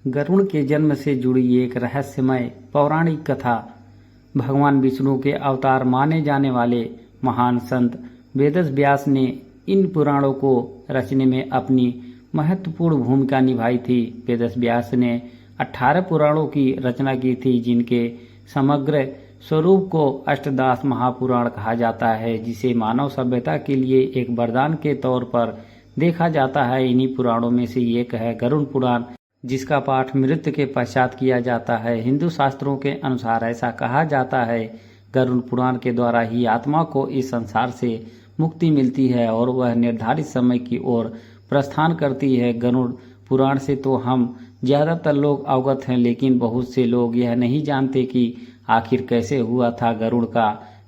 गरुड़ के जन्म से जुड़ी एक रहस्यमय पौराणिक कथा। भगवान विष्णु के अवतार माने जाने वाले महान संत वेद व्यास ने इन पुराणों को रचने में अपनी महत्वपूर्ण भूमिका निभाई थी। वेद व्यास ने 18 पुराणों की रचना की थी, जिनके समग्र स्वरूप को अष्टदास महापुराण कहा जाता है, जिसे मानव सभ्यता के लिए एक वरदान के तौर पर देखा जाता है। इन्हीं पुराणों में से एक है गरुड़ पुराण, जिसका पाठ मृत्यु के पश्चात किया जाता है। हिंदू शास्त्रों के अनुसार ऐसा कहा जाता है, गरुड़ पुराण के द्वारा ही आत्मा को इस संसार से मुक्ति मिलती है और वह निर्धारित समय की ओर प्रस्थान करती है। गरुड़ पुराण से तो हम ज्यादातर लोग अवगत हैं, लेकिन बहुत से लोग यह नहीं जानते कि आखिर कैसे हुआ था गरुड़ का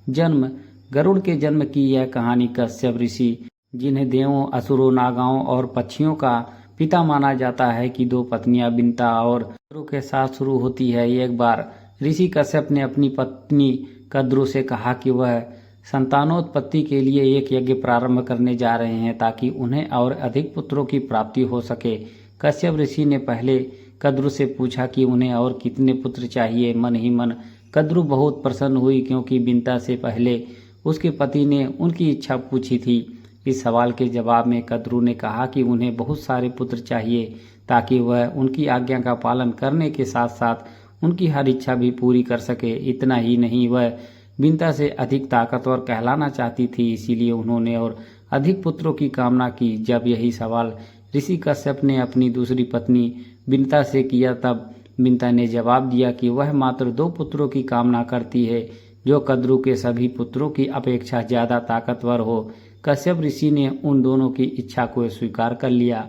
जन्म। गरुड़ के जन्म की यह कहानी कश्यप ऋषि, जिन्हें देवों, असुरों, नागाओं और पक्षियों का पिता माना जाता है, की 2 पत्नियां बिंता और कद्रु के साथ शुरू होती है। एक बार ऋषि कश्यप ने अपनी पत्नी कद्रु से कहा कि वह संतानोत्पत्ति के लिए एक यज्ञ प्रारंभ करने जा रहे हैं, ताकि उन्हें और अधिक पुत्रों की प्राप्ति हो सके। कश्यप ऋषि ने पहले कद्रु से पूछा कि उन्हें और कितने पुत्र चाहिए। मन ही मन कद्रु बहुत प्रसन्न हुई, क्योंकि बिंता से पहले उसके पति ने उनकी इच्छा पूछी थी। इस सवाल के जवाब में कद्रु ने कहा कि उन्हें बहुत सारे पुत्र चाहिए, ताकि वह उनकी आज्ञा का पालन करने के साथ साथ उनकी हर इच्छा भी पूरी कर सके। इतना ही नहीं, वह बिंता से अधिक ताकतवर कहलाना चाहती थी, इसीलिए उन्होंने और अधिक पुत्रों की कामना की। जब यही सवाल ऋषि कश्यप ने अपनी दूसरी पत्नी बिंता से किया, तब बिंता ने जवाब दिया कि वह मात्र 2 पुत्रों की कामना करती है, जो कद्रु के सभी पुत्रों की अपेक्षा ज्यादा ताकतवर हो। कश्यप ऋषि ने उन दोनों की इच्छा को स्वीकार कर लिया।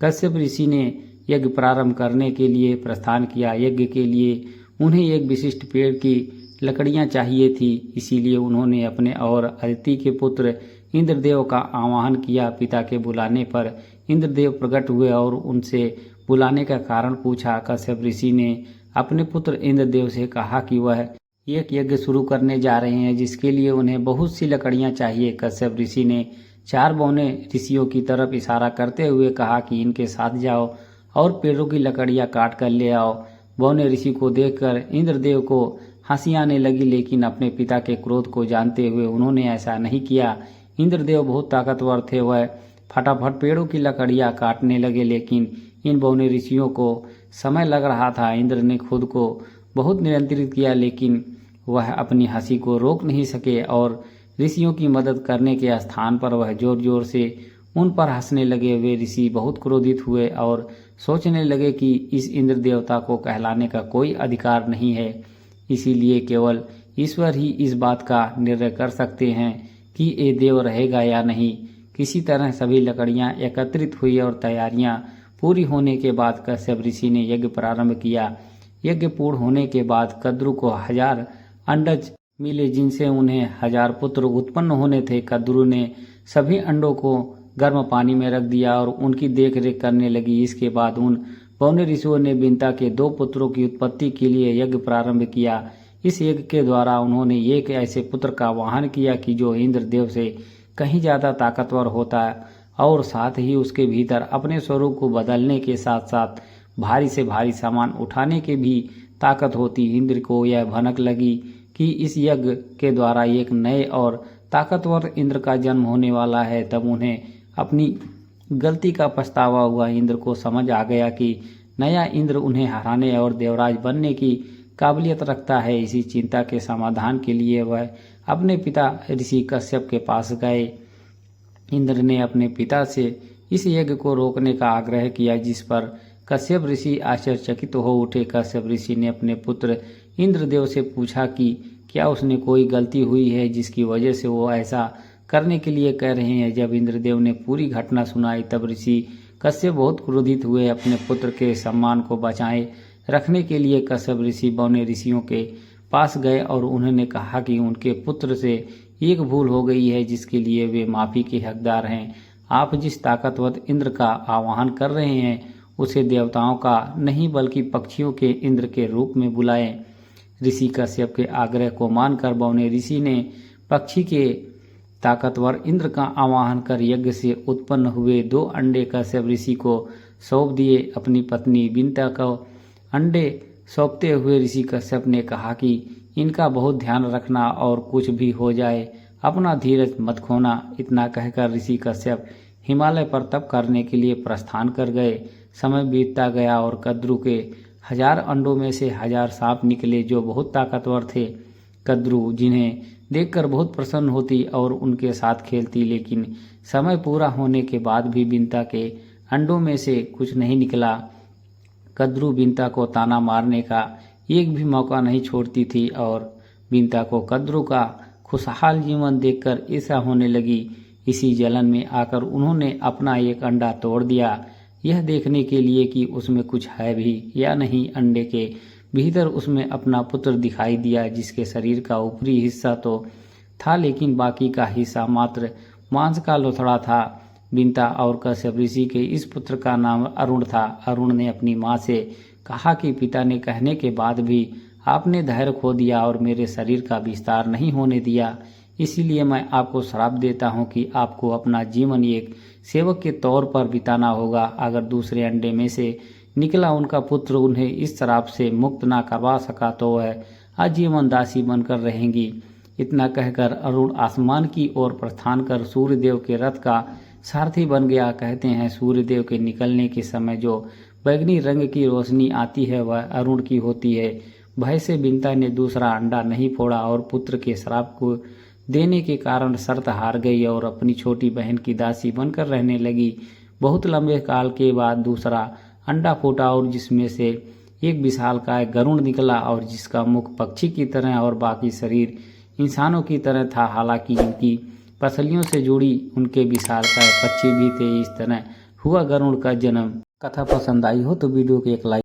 कश्यप ऋषि ने यज्ञ प्रारंभ करने के लिए प्रस्थान किया। यज्ञ के लिए उन्हें एक विशिष्ट पेड़ की लकड़ियां चाहिए थी, इसीलिए उन्होंने अपने और अदिति के पुत्र इंद्रदेव का आह्वान किया। पिता के बुलाने पर इंद्रदेव प्रकट हुए और उनसे बुलाने का कारण पूछा। कश्यप ऋषि ने अपने पुत्र इंद्रदेव से कहा कि वह एक यज्ञ शुरू करने जा रहे हैं, जिसके लिए उन्हें बहुत सी लकड़ियां चाहिए। कश्यप ऋषि ने 4 बौने ऋषियों की तरफ इशारा करते हुए कहा कि इनके साथ जाओ और पेड़ों की लकड़ियां काट कर ले आओ। बौने ऋषि को देखकर इंद्रदेव को हंसी आने लगी, लेकिन अपने पिता के क्रोध को जानते हुए उन्होंने ऐसा नहीं किया। इंद्रदेव बहुत ताकतवर थे, वह फटाफट पेड़ों की लकड़ियां काटने लगे, लेकिन इन बौने ऋषियों को समय लग रहा था। इंद्र ने खुद को बहुत नियंत्रित किया, लेकिन वह अपनी हंसी को रोक नहीं सके और ऋषियों की मदद करने के स्थान पर वह जोर जोर से उन पर हंसने लगे। वे ऋषि बहुत क्रोधित हुए और सोचने लगे कि इस इंद्र देवता को कहलाने का कोई अधिकार नहीं है, इसीलिए केवल ईश्वर ही इस बात का निर्णय कर सकते हैं कि ये देव रहेगा या नहीं। किसी तरह सभी लकड़ियां एकत्रित हुई और तैयारियां पूरी होने के बाद कश्यप ऋषि ने यज्ञ प्रारंभ किया। यज्ञ पूर्ण होने के बाद कद्रु को 1000 अंडज मिले, जिनसे उन्हें 1000 पुत्र उत्पन्न होने थे। कद्रु ने सभी अंडों को गर्म पानी में रख दिया और उनकी देखरेख करने लगी। इसके बाद उन बौने ऋषियों ने बिंता के 2 पुत्रों की उत्पत्ति के लिए यज्ञ प्रारंभ किया। इस यज्ञ के द्वारा उन्होंने एक ऐसे पुत्र का वाहन किया कि जो इंद्रदेव से कहीं ज्यादा ताकतवर होता है और साथ ही उसके भीतर अपने स्वरूप को बदलने के साथ साथ भारी से भारी सामान उठाने की भी ताकत होती। इंद्र को यह भनक लगी कि इस यज्ञ के द्वारा एक नए और ताकतवर इंद्र का जन्म होने वाला है। तब उन्हें अपनी गलती का पछतावा हुआ। इंद्र को समझ आ गया कि नया इंद्र उन्हें हराने और देवराज बनने की काबिलियत रखता है। इसी चिंता के समाधान के लिए वह अपने पिता ऋषि कश्यप के पास गए। इंद्र ने अपने पिता से इस यज्ञ को रोकने का आग्रह किया, जिस पर कश्यप ऋषि आश्चर्यचकित हो उठे। कश्यप ऋषि ने अपने पुत्र इंद्रदेव से पूछा कि क्या उसने कोई गलती हुई है जिसकी वजह से वो ऐसा करने के लिए कह रहे हैं। जब इंद्रदेव ने पूरी घटना सुनाई, तब ऋषि कश्यप बहुत क्रोधित हुए। अपने पुत्र के सम्मान को बचाए रखने के लिए कश्यप ऋषि बौने ऋषियों के पास गए और उन्होंने कहा कि उनके पुत्र से एक भूल हो गई है, जिसके लिए वे माफी के हकदार हैं। आप जिस ताकतवर इंद्र का आह्वान कर रहे हैं, उसे देवताओं का नहीं बल्कि पक्षियों के इंद्र के रूप में बुलाएं। ऋषि कश्यप के आग्रह को मानकर बौने ऋषि ने पक्षी के ताकतवर इंद्र का आवाहन कर यज्ञ से उत्पन्न हुए 2 अंडे कश्यप ऋषि को सौंप दिए। अपनी पत्नी बिंता को अंडे सौंपते हुए ऋषि कश्यप ने कहा कि इनका बहुत ध्यान रखना और कुछ भी हो जाए अपना धीरज मत खोना। इतना कहकर ऋषि कश्यप हिमालय पर तप करने के लिए प्रस्थान कर गए। समय बीतता गया और कद्रू के 1000 अंडों में से 1000 सांप निकले जो बहुत ताकतवर थे। कद्रू जिन्हें देखकर बहुत प्रसन्न होती और उनके साथ खेलती, लेकिन समय पूरा होने के बाद भी बिंता के अंडों में से कुछ नहीं निकला। कद्रू बिंता को ताना मारने का एक भी मौका नहीं छोड़ती थी और बिंता को कद्रू का खुशहाल जीवन देखकर ईर्ष्या होने लगी। इसी जलन में आकर उन्होंने अपना एक अंडा तोड़ दिया, यह देखने के लिए कि उसमें कुछ है भी या नहीं। अंडे के भीतर उसमें अपना पुत्र दिखाई दिया, जिसके शरीर का ऊपरी हिस्सा तो था लेकिन बाकी का हिस्सा मात्र मांस का लोथड़ा था। बिंता और कश्यप ऋषि के इस पुत्र का नाम अरुण था। अरुण ने अपनी माँ से कहा कि पिता ने कहने के बाद भी आपने धैर्य खो दिया और मेरे शरीर का विस्तार नहीं होने दिया, इसीलिए मैं आपको श्राप देता हूँ कि आपको अपना जीवन एक सेवक के तौर पर बिताना होगा। अगर दूसरे अंडे में से निकला उनका पुत्र उन्हें इस श्राप से मुक्त ना करवा सका तो वह आजीवन दासी बनकर रहेंगी। इतना कहकर अरुण आसमान की ओर प्रस्थान कर सूर्यदेव के रथ का सारथी बन गया। कहते हैं सूर्यदेव के निकलने के समय जो बैगनी रंग की रोशनी आती है वह अरुण की होती है। भय से बिंता ने दूसरा अंडा नहीं फोड़ा और पुत्र के श्राप को देने के कारण शर्त हार गई और अपनी छोटी बहन की दासी बनकर रहने लगी। बहुत लंबे काल के बाद दूसरा अंडा फूटा और जिसमें से एक विशालकाय गरुड़ निकला और जिसका मुख पक्षी की तरह और बाकी शरीर इंसानों की तरह था। हालांकि इनकी पसलियों से जुड़ी उनके विशालकाय पक्षी भी थे। इस तरह हुआ गरुड़ का जन्म। कथा पसंद आई हो तो वीडियो को एक लाइक